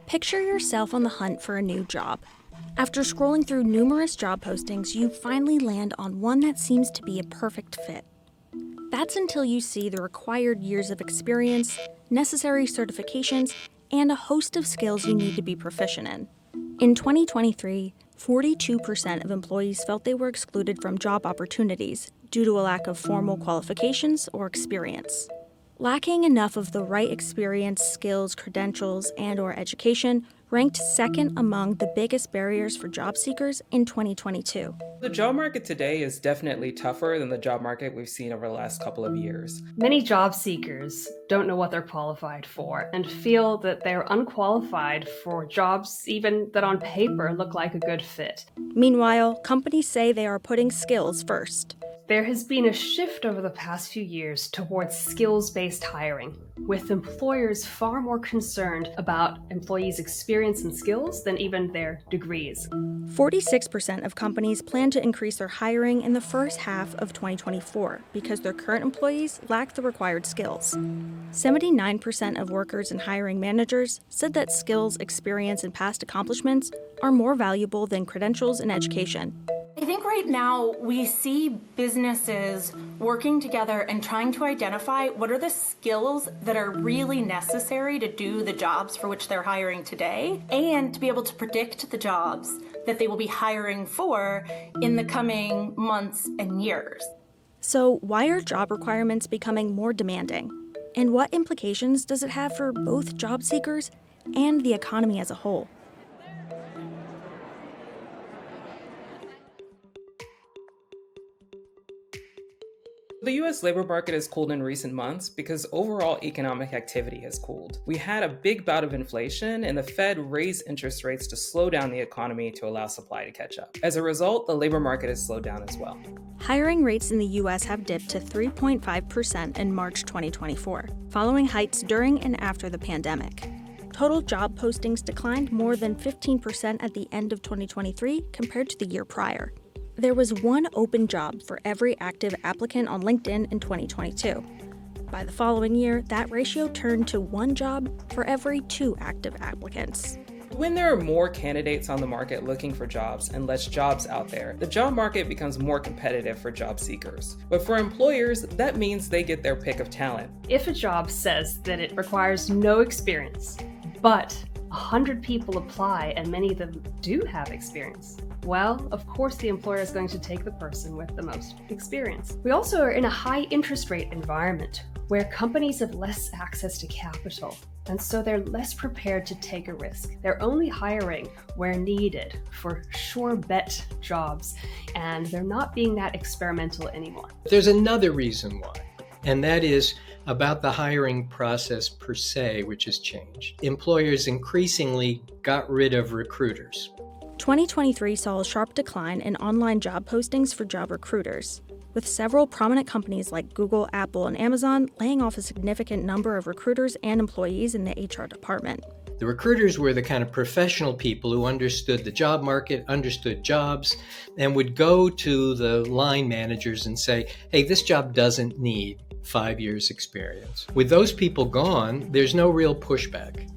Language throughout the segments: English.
Picture yourself on the hunt for a new job. After scrolling through numerous job postings, you finally land on one that seems to be a perfect fit. That's until you see the required years of experience, necessary certifications, and a host of skills you need to be proficient in. In 2023, 42% of employees felt they were excluded from job opportunities due to a lack of formal qualifications or experience. Lacking enough of the right experience, skills, credentials, and/or education ranked second among the biggest barriers for job seekers in 2022. The job market today is definitely tougher than the job market we've seen over the last couple of years. Many job seekers don't know what they're qualified for and feel that they're unqualified for jobs even that on paper look like a good fit. Meanwhile, companies say they are putting skills first. There has been a shift over the past few years towards skills-based hiring, with employers far more concerned about employees' experience and skills than even their degrees. 46% of companies plan to increase their hiring in the first half of 2024 because their current employees lack the required skills. 79% of workers and hiring managers said that skills, experience, and past accomplishments are more valuable than credentials and education. I think right now we see businesses working together and trying to identify what are the skills that are really necessary to do the jobs for which they're hiring today, and to be able to predict the jobs that they will be hiring for in the coming months and years. So why are job requirements becoming more demanding? And what implications does it have for both job seekers and the economy as a whole? The U.S. labor market has cooled in recent months because overall economic activity has cooled. We had a big bout of inflation, and the Fed raised interest rates to slow down the economy to allow supply to catch up. As a result, the labor market has slowed down as well. Hiring rates in the U.S. have dipped to 3.5% in March 2024, following heights during and after the pandemic. Total job postings declined more than 15% at the end of 2023 compared to the year prior. There was one open job for every active applicant on LinkedIn in 2022. By the following year, that ratio turned to one job for every 2 active applicants. When there are more candidates on the market looking for jobs and less jobs out there, the job market becomes more competitive for job seekers. But for employers, that means they get their pick of talent. If a job says that it requires no experience, but 100 people apply and many of them do have experience, well, of course the employer is going to take the person with the most experience. We also are in a high interest rate environment where companies have less access to capital, and so they're less prepared to take a risk. They're only hiring where needed for sure bet jobs, and they're not being that experimental anymore. There's another reason why, and that is about the hiring process per se, which has changed. Employers increasingly got rid of recruiters. 2023 saw a sharp decline in online job postings for job recruiters, with several prominent companies like Google, Apple, and Amazon laying off a significant number of recruiters and employees in the HR department. The recruiters were the kind of professional people who understood the job market, understood jobs, and would go to the line managers and say, hey, this job doesn't need 5 years experience. With those people gone, there's no real pushback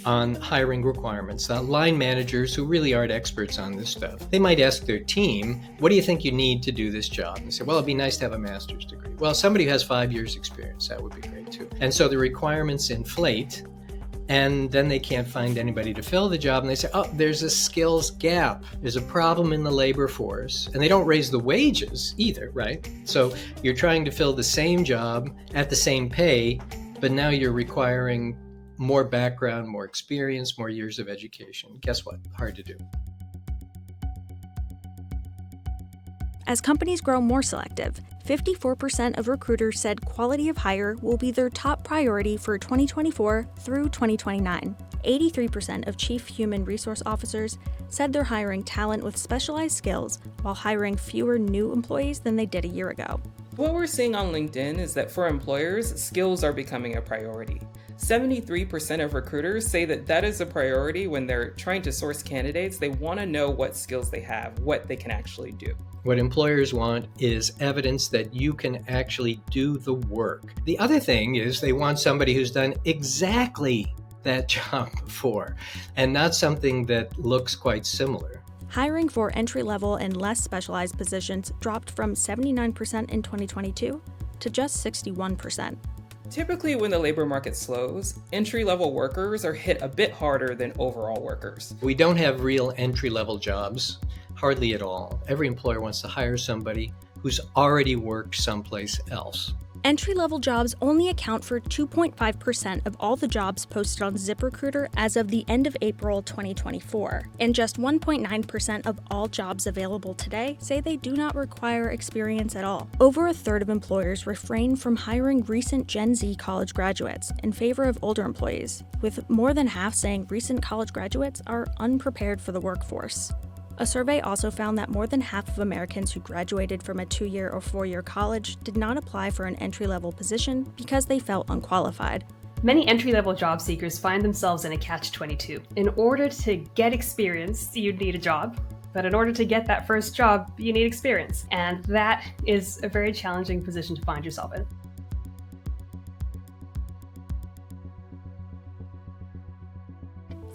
on hiring requirements. Line managers who really aren't experts on this stuff, they might ask their team, what do you think you need to do this job? And they say, well, it'd be nice to have a master's degree. Well, somebody who has 5 years experience, that would be great too. And so the requirements inflate, and then they can't find anybody to fill the job. And they say, oh, there's a skills gap. There's a problem in the labor force. And they don't raise the wages either, right? So you're trying to fill the same job at the same pay, but now you're requiring more background, more experience, more years of education. Guess what? Hard to do. As companies grow more selective, 54% of recruiters said quality of hire will be their top priority for 2024 through 2029. 83% of chief human resource officers said they're hiring talent with specialized skills while hiring fewer new employees than they did a year ago. What we're seeing on LinkedIn is that for employers, skills are becoming a priority. 73% of recruiters say that is a priority when they're trying to source candidates. They want to know what skills they have, what they can actually do. What employers want is evidence that you can actually do the work. The other thing is they want somebody who's done exactly that job before, and not something that looks quite similar. Hiring for entry-level and less specialized positions dropped from 79% in 2022 to just 61%. Typically, when the labor market slows, entry-level workers are hit a bit harder than overall workers. We don't have real entry-level jobs, hardly at all. Every employer wants to hire somebody who's already worked someplace else. Entry-level jobs only account for 2.5% of all the jobs posted on ZipRecruiter as of the end of April 2024, and just 1.9% of all jobs available today say they do not require experience at all. Over a third of employers refrain from hiring recent Gen Z college graduates in favor of older employees, with more than half saying recent college graduates are unprepared for the workforce. A survey also found that more than half of Americans who graduated from a 2-year or 4-year college did not apply for an entry-level position because they felt unqualified. Many entry-level job seekers find themselves in a catch-22. In order to get experience, you need a job. But in order to get that first job, you need experience. And that is a very challenging position to find yourself in.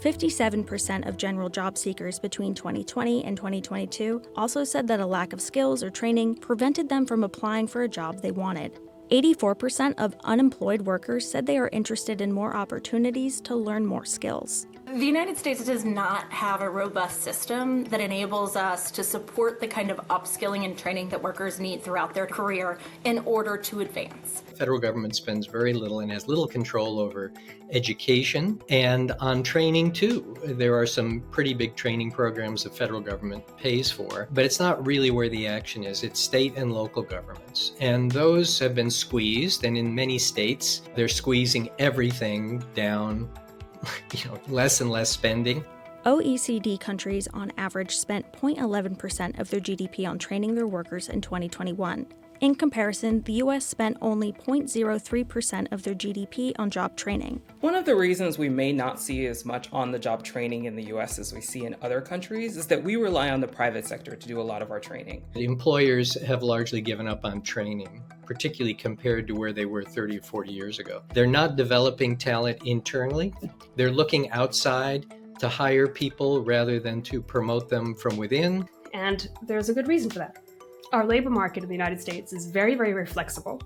"57% of general job seekers between 2020 and 2022 also said that a lack of skills or training prevented them from applying for a job they wanted. 84% of unemployed workers said they are interested in more opportunities to learn more skills. The United States does not have a robust system that enables us to support the kind of upskilling and training that workers need throughout their career in order to advance. The federal government spends very little and has little control over education and on training too. There are some pretty big training programs the federal government pays for, but it's not really where the action is. It's state and local governments. And those have been squeezed, and in many states, they're squeezing everything down, less and less spending. OECD countries on average spent 0.11% of their GDP on training their workers in 2021. In comparison, the US spent only 0.03% of their GDP on job training. One of the reasons we may not see as much on-the-job training in the US as we see in other countries is that we rely on the private sector to do a lot of our training. The employers have largely given up on training, particularly compared to where they were 30 or 40 years ago. They're not developing talent internally. They're looking outside to hire people rather than to promote them from within. And there's a good reason for that. Our labor market in the United States is very, very, very flexible.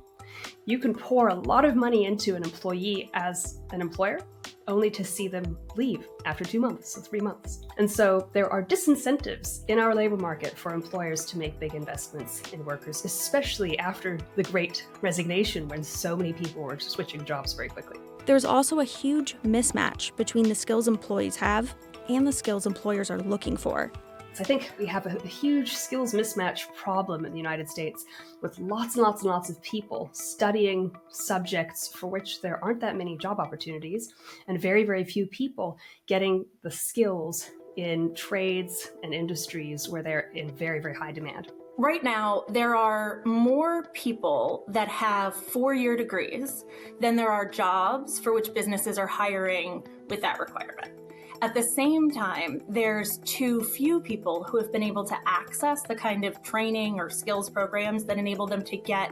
You can pour a lot of money into an employee as an employer, only to see them leave after 2 months or 3 months. And so there are disincentives in our labor market for employers to make big investments in workers, especially after the Great Resignation, when so many people were switching jobs very quickly. There's also a huge mismatch between the skills employees have and the skills employers are looking for. I think we have a huge skills mismatch problem in the United States, with lots and lots and lots of people studying subjects for which there aren't that many job opportunities, and very, very few people getting the skills in trades and industries where they're in very, very high demand. Right now, there are more people that have 4-year degrees than there are jobs for which businesses are hiring with that requirement. At the same time, there's too few people who have been able to access the kind of training or skills programs that enable them to get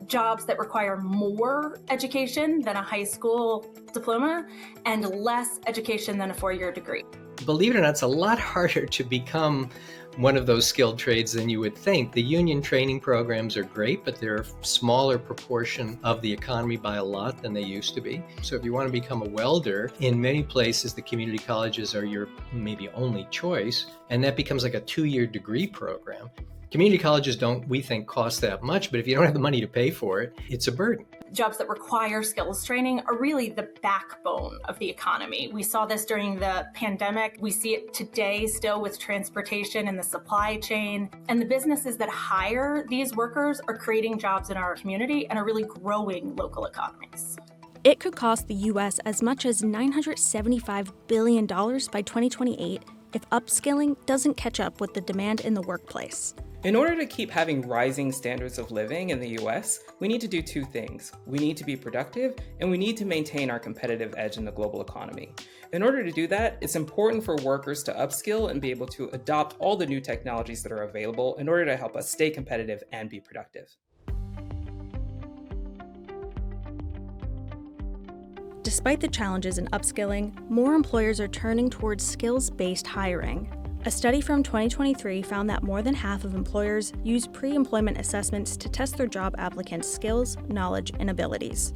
jobs that require more education than a high school diploma and less education than a 4-year degree. Believe it or not, it's a lot harder to become one of those skilled trades than you would think. The union training programs are great, but they're a smaller proportion of the economy by a lot than they used to be. So if you want to become a welder, in many places the community colleges are your maybe only choice, and that becomes like a 2-year degree program. Community colleges don't, we think, cost that much, but if you don't have the money to pay for it, it's a burden. Jobs that require skills training are really the backbone of the economy. We saw this during the pandemic. We see it today still with transportation and the supply chain. And the businesses that hire these workers are creating jobs in our community and are really growing local economies. It could cost the U.S. as much as $975 billion by 2028 if upskilling doesn't catch up with the demand in the workplace. In order to keep having rising standards of living in the US, we need to do 2 things. We need to be productive, and we need to maintain our competitive edge in the global economy. In order to do that, it's important for workers to upskill and be able to adopt all the new technologies that are available in order to help us stay competitive and be productive. despite the challenges in upskilling, more employers are turning towards skills-based hiring. A study from 2023 found that more than half of employers use pre-employment assessments to test their job applicants' skills, knowledge, and abilities,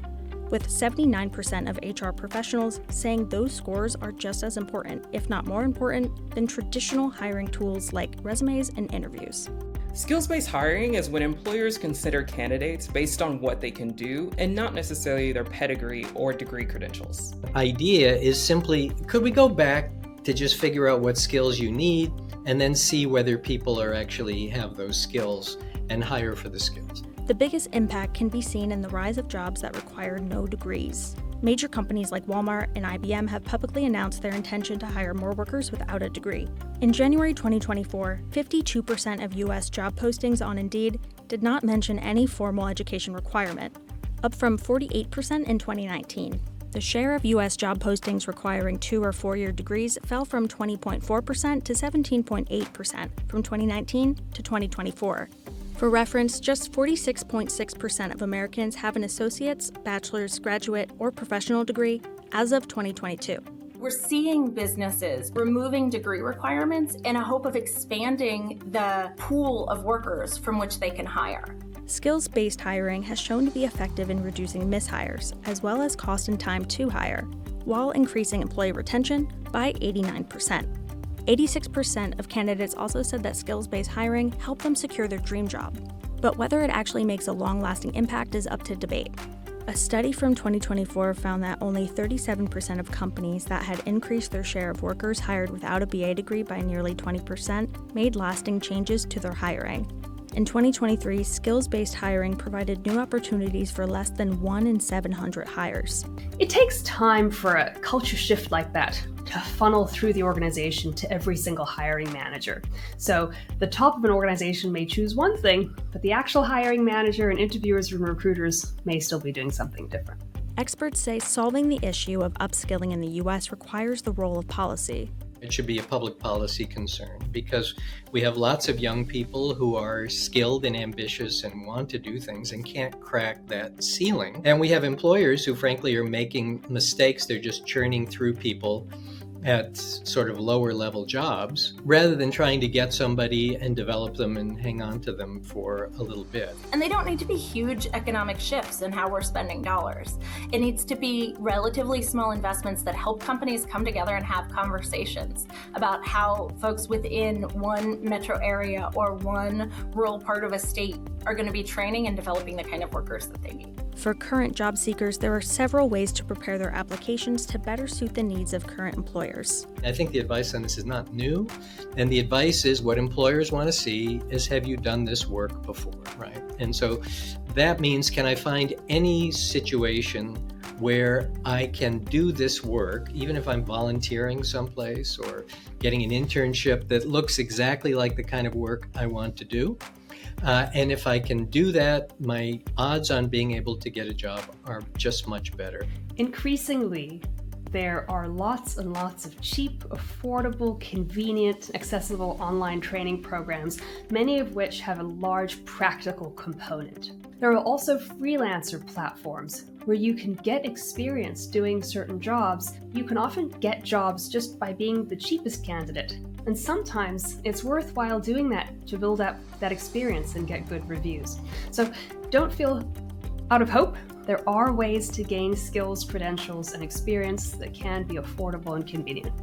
with 79% of HR professionals saying those scores are just as important, if not more important, than traditional hiring tools like resumes and interviews. Skills-based hiring is when employers consider candidates based on what they can do and not necessarily their pedigree or degree credentials. Idea is simply, could we go back to just figure out what skills you need and then see whether people are actually have those skills and hire for the skills? The biggest impact can be seen in the rise of jobs that require no degrees. Major companies like Walmart and IBM have publicly announced their intention to hire more workers without a degree. In January 2024, 52% of U.S. job postings on Indeed did not mention any formal education requirement, up from 48% in 2019. The share of U.S. job postings requiring 2- or 4-year degrees fell from 20.4% to 17.8% from 2019 to 2024. For reference, just 46.6% of Americans have an associate's, bachelor's, graduate, or professional degree as of 2022. We're seeing businesses removing degree requirements in a hope of expanding the pool of workers from which they can hire. Skills-based hiring has shown to be effective in reducing mishires, as well as cost and time to hire, while increasing employee retention by 89%. 86% of candidates also said that skills-based hiring helped them secure their dream job. But whether it actually makes a long-lasting impact is up to debate. A study from 2024 found that only 37% of companies that had increased their share of workers hired without a BA degree by nearly 20% made lasting changes to their hiring. In 2023, skills-based hiring provided new opportunities for less than 1 in 700 hires. It takes time for a culture shift like that to funnel through the organization to every single hiring manager. So the top of an organization may choose one thing, but the actual hiring manager and interviewers and recruiters may still be doing something different. Experts say solving the issue of upskilling in the U.S. requires the role of policy. It should be a public policy concern because we have lots of young people who are skilled and ambitious and want to do things and can't crack that ceiling. And we have employers who frankly are making mistakes. They're just churning through people at sort of lower level jobs rather than trying to get somebody and develop them and hang on to them for a little bit. And they don't need to be huge economic shifts in how we're spending dollars. It needs to be relatively small investments that help companies come together and have conversations about how folks within one metro area or one rural part of a state are going to be training and developing the kind of workers that they need. For current job seekers, there are several ways to prepare their applications to better suit the needs of current employers. I think the advice on this is not new, and the advice is what employers want to see is, have you done this work before, right? And so that means, can I find any situation where I can do this work, even if I'm volunteering someplace or getting an internship that looks exactly like the kind of work I want to do? And if I can do that, my odds on being able to get a job are just much better. Increasingly, there are lots and lots of cheap, affordable, convenient, accessible online training programs, many of which have a large practical component. There are also freelancer platforms where you can get experience doing certain jobs. You can often get jobs just by being the cheapest candidate. And sometimes it's worthwhile doing that to build up that experience and get good reviews. So don't feel out of hope. There are ways to gain skills, credentials, and experience that can be affordable and convenient.